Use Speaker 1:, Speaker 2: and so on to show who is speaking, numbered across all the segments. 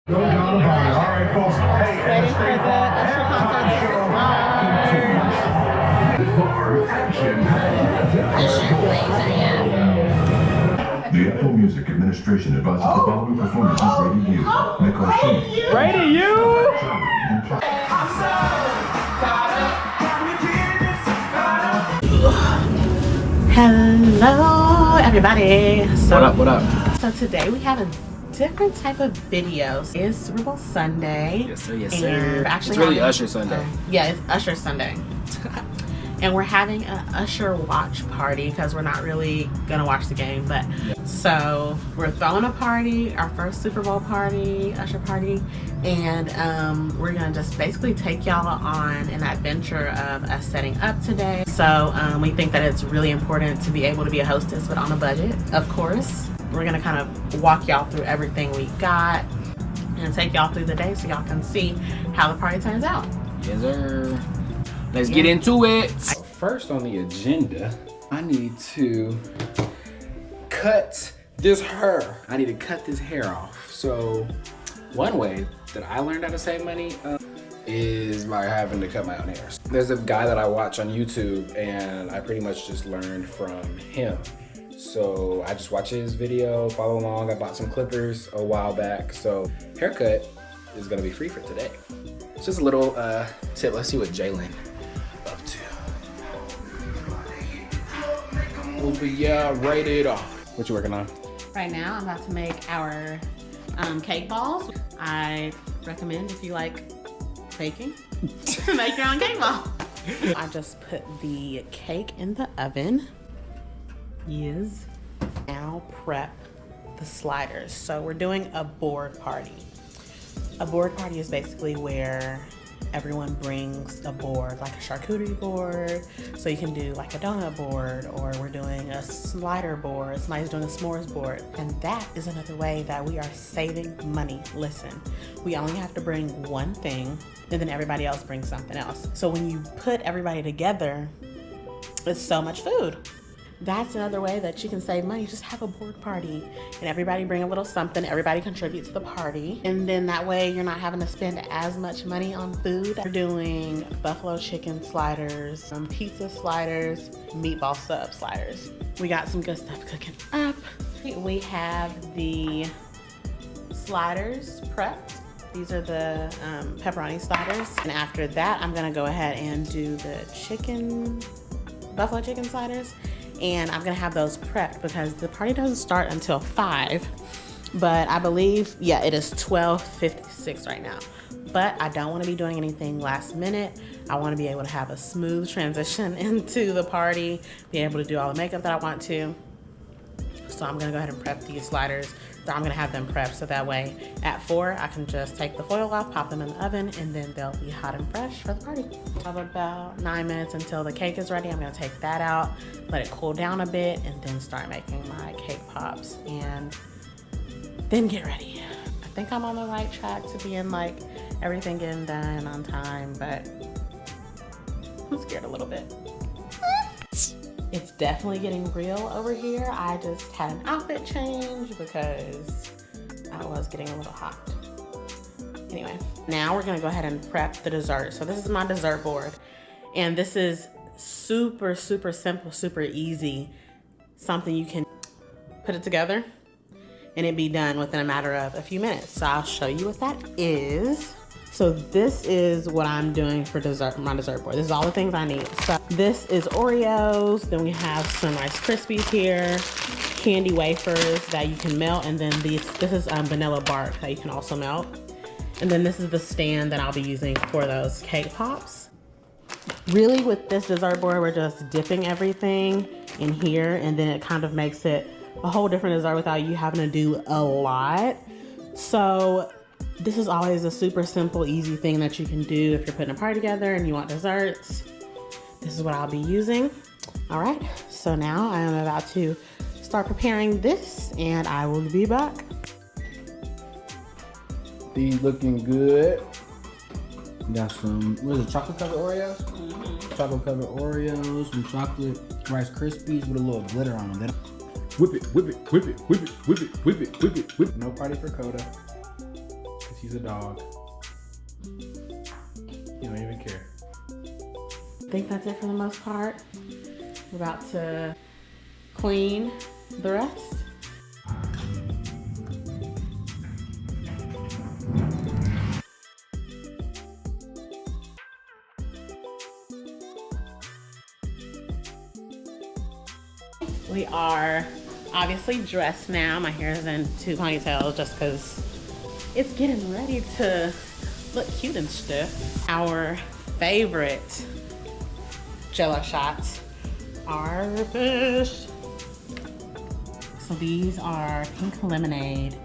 Speaker 1: Go down the bar. All right, folks. Hey,
Speaker 2: Waiting for the usher concert to start.
Speaker 1: bar action.
Speaker 2: Yeah.
Speaker 1: The Apple Music Administration advises the following performances rated you. Nicole Sheen.
Speaker 3: Rated you?
Speaker 2: Hello, everybody. So,
Speaker 3: What up?
Speaker 2: So today we have a different type of videos. It's Super Bowl Sunday.
Speaker 3: Yes, sir. Yes,
Speaker 2: And
Speaker 3: sir.
Speaker 2: we're actually
Speaker 3: It's really
Speaker 2: having-
Speaker 3: Usher Sunday.
Speaker 2: Yeah, it's Usher Sunday. And we're having an Usher watch party because we're not really gonna watch the game, but so we're throwing a party, our first Super Bowl party, Usher party, and we're gonna just basically take y'all on an adventure of us setting up today. So we think that it's really important to be able to be a hostess, but on a budget, of course. We're gonna kind of walk y'all through everything we got and take y'all through the day so y'all can see how the party turns out.
Speaker 3: Yes, sir. Let's get into it. First on the agenda, I need to cut this hair. I need to cut this hair off. So one way that I learned how to save money is by having to cut my own hair. There's a guy that I watch on YouTube and I pretty much just learned from him. So I just watch his video, follow along. I bought some clippers a while back. So haircut is gonna be free for today. It's just a little tip. Let's see what Jaelyn up to. But yeah, rated off. What you working on?
Speaker 2: Right now, I'm about to make our cake balls. I recommend, if you like baking, to make your own cake ball. I just put the cake in the oven. Yes. Now prep the sliders. So we're doing a board party. A board party is basically where everyone brings a board, like a charcuterie board. So you can do like a donut board, or we're doing a slider board. Somebody's doing a s'mores board. And that is another way that we are saving money. Listen, we only have to bring one thing and then everybody else brings something else. So when you put everybody together, it's so much food. That's another way that you can save money. Just have a board party and everybody bring a little something. Everybody contribute to the party. And then that way you're not having to spend as much money on food. We're doing buffalo chicken sliders, some pizza sliders, meatball sub sliders. We got some good stuff cooking up. We have the sliders prepped. These are the pepperoni sliders. And after that, I'm gonna go ahead and do the buffalo chicken sliders. And I'm gonna have those prepped because the party doesn't start until 5, but I believe, yeah, it is 12:56 right now. But I don't wanna be doing anything last minute. I wanna be able to have a smooth transition into the party, be able to do all the makeup that I want to. So I'm gonna go ahead and prep these sliders. So I'm gonna have them prepped so that way at 4, I can just take the foil off, pop them in the oven, and then they'll be hot and fresh for the party. I have about 9 minutes until the cake is ready. I'm gonna take that out, let it cool down a bit, and then start making my cake pops and then get ready. I think I'm on the right track to being like everything getting done on time, but I'm scared a little bit. It's definitely getting real over here. I just had an outfit change because I was getting a little hot. Anyway, now we're gonna go ahead and prep the dessert. So this is my dessert board. And this is super, super simple, super easy. Something you can put it together and it'd be done within a matter of a few minutes. So I'll show you what that is. So this is what I'm doing for dessert, my dessert board. This is all the things I need. So this is Oreos. Then we have some Rice Krispies here, candy wafers that you can melt. And then this is vanilla bark that you can also melt. And then this is the stand that I'll be using for those cake pops. Really with this dessert board, we're just dipping everything in here. And then it kind of makes it a whole different dessert without you having to do a lot. So this is always a super simple, easy thing that you can do if you're putting a party together and you want desserts. This is what I'll be using. All right, so now I am about to start preparing this and I will be back.
Speaker 3: These looking good. Got some, what is it, chocolate covered Oreos? Chocolate covered Oreos, some chocolate Rice Krispies with a little glitter on them. Whip it, whip it, whip it, whip it, whip it, whip it, whip it, whip it. No party for Coda. He's a dog. You don't even care.
Speaker 2: I think that's it for the most part. We're about to clean the rest. We are obviously dressed now. My hair is in 2 ponytails just because it's getting ready to look cute and stuff. Our favorite Jello shots are finished. So these are pink lemonade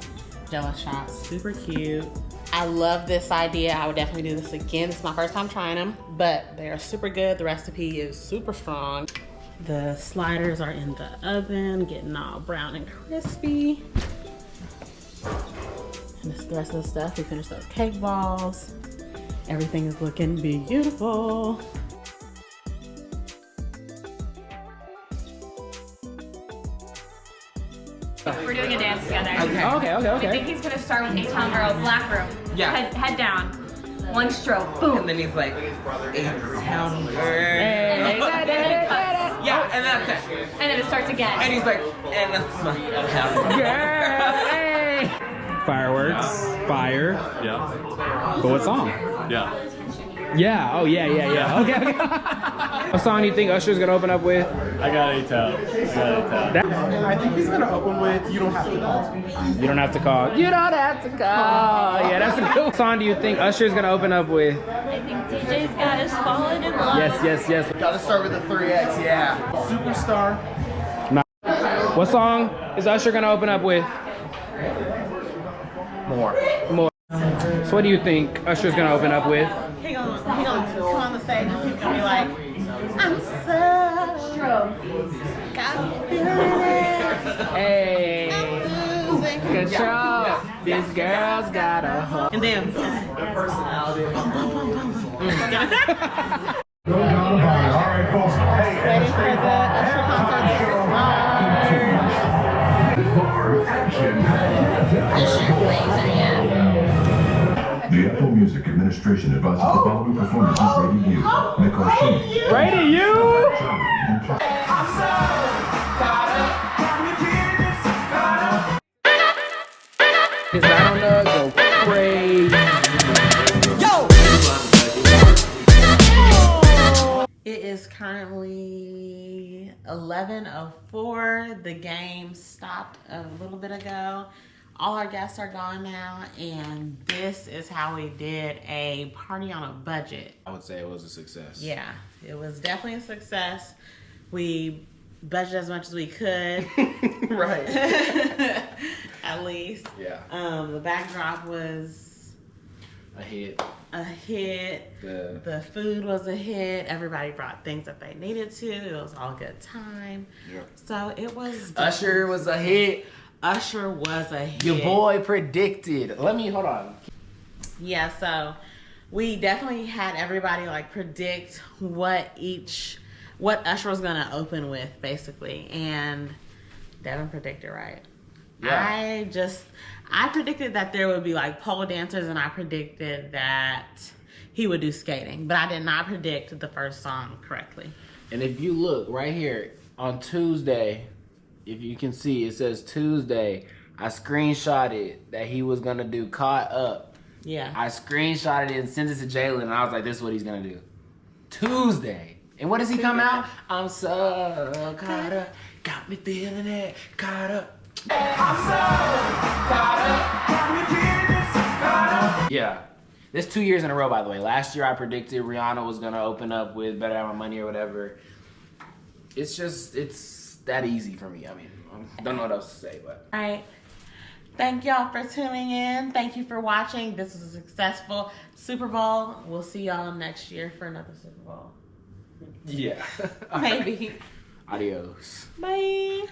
Speaker 2: Jello shots, super cute. I love this idea. I would definitely do this again. This is my first time trying them, but they are super good. The recipe is super strong. The sliders are in the oven, getting all brown and crispy. And this is the rest of the stuff. We finished those cake balls. Everything is looking beautiful.
Speaker 4: We're doing a dance together.
Speaker 3: Okay.
Speaker 4: I think he's gonna start with A-Town Girl, Black Room.
Speaker 5: Yeah.
Speaker 4: Head down. One stroke. Boom.
Speaker 5: And then he's like, A-Town Girl.
Speaker 3: Hey.
Speaker 5: Yeah, and that's it.
Speaker 4: And then it starts again.
Speaker 5: And he's like, and that's my A-Town Girl.
Speaker 3: Hey. Fireworks. Fire.
Speaker 6: Yeah.
Speaker 3: But what song?
Speaker 6: Yeah.
Speaker 3: Yeah. Oh, yeah. Okay. What song do you think Usher's gonna open up with?
Speaker 6: I got A-Town.
Speaker 7: And I think he's gonna open with You Don't Have to Call.
Speaker 3: You don't have to call. You don't have to call. Yeah, that's a good one. What song do you think Usher's gonna open up with?
Speaker 4: I think DJ's got us falling in love.
Speaker 3: Yes.
Speaker 7: Gotta start with the 3X, yeah. Superstar.
Speaker 3: What song is Usher gonna open up with?
Speaker 5: More.
Speaker 3: So what do you think Usher's gonna open up with?
Speaker 2: He gonna come on the stage and he's gonna be like, I'm so got me feeling it.
Speaker 3: Hey,
Speaker 2: Losing
Speaker 3: control. This girl's got a hold.
Speaker 2: And then
Speaker 1: Alright, folks.
Speaker 2: ready for the Usher concert to
Speaker 1: The Apple Music Administration advises the following performance is rated U. Mikoshini.
Speaker 3: Rated you? Cause I don't know, go crazy.
Speaker 2: It is currently 11:04. The game stopped a little bit ago. All our guests are gone now, and this is how we did a party on a budget.
Speaker 3: I would say it was a success.
Speaker 2: Yeah, it was definitely a success. We budgeted as much as we could.
Speaker 3: Right.
Speaker 2: At least.
Speaker 3: Yeah.
Speaker 2: The backdrop was
Speaker 3: A hit.
Speaker 2: a hit. The food was a hit. Everybody brought things that they needed to. It was all good time.
Speaker 3: Yep.
Speaker 2: So it was.
Speaker 3: Usher was a hit.
Speaker 2: Usher was a hit.
Speaker 3: Your boy predicted. Hold on.
Speaker 2: Yeah, so we definitely had everybody like predict what Usher was gonna open with, basically, and Devon predicted right.
Speaker 3: Yeah.
Speaker 2: I predicted that there would be like pole dancers, and I predicted that he would do skating, but I did not predict the first song correctly.
Speaker 3: And if you look right here on Tuesday, if you can see, it says Tuesday. I screenshotted that he was gonna do Caught Up.
Speaker 2: Yeah.
Speaker 3: I screenshotted it and sent it to Jaelyn, and I was like, this is what he's gonna do. Tuesday. And what does he come out? I'm so caught up, got me feeling it, caught up. I'm so caught up, got me feeling it, yeah. This 2 years in a row, by the way. Last year I predicted Rihanna was gonna open up with Better Have My Money or whatever. It's that easy for me. I mean, I don't know what else to say, but.
Speaker 2: All right. Thank y'all for tuning in. Thank you for watching. This was a successful Super Bowl. We'll see y'all next year for another Super Bowl.
Speaker 3: Yeah.
Speaker 2: Maybe.
Speaker 3: Adios.
Speaker 2: Bye.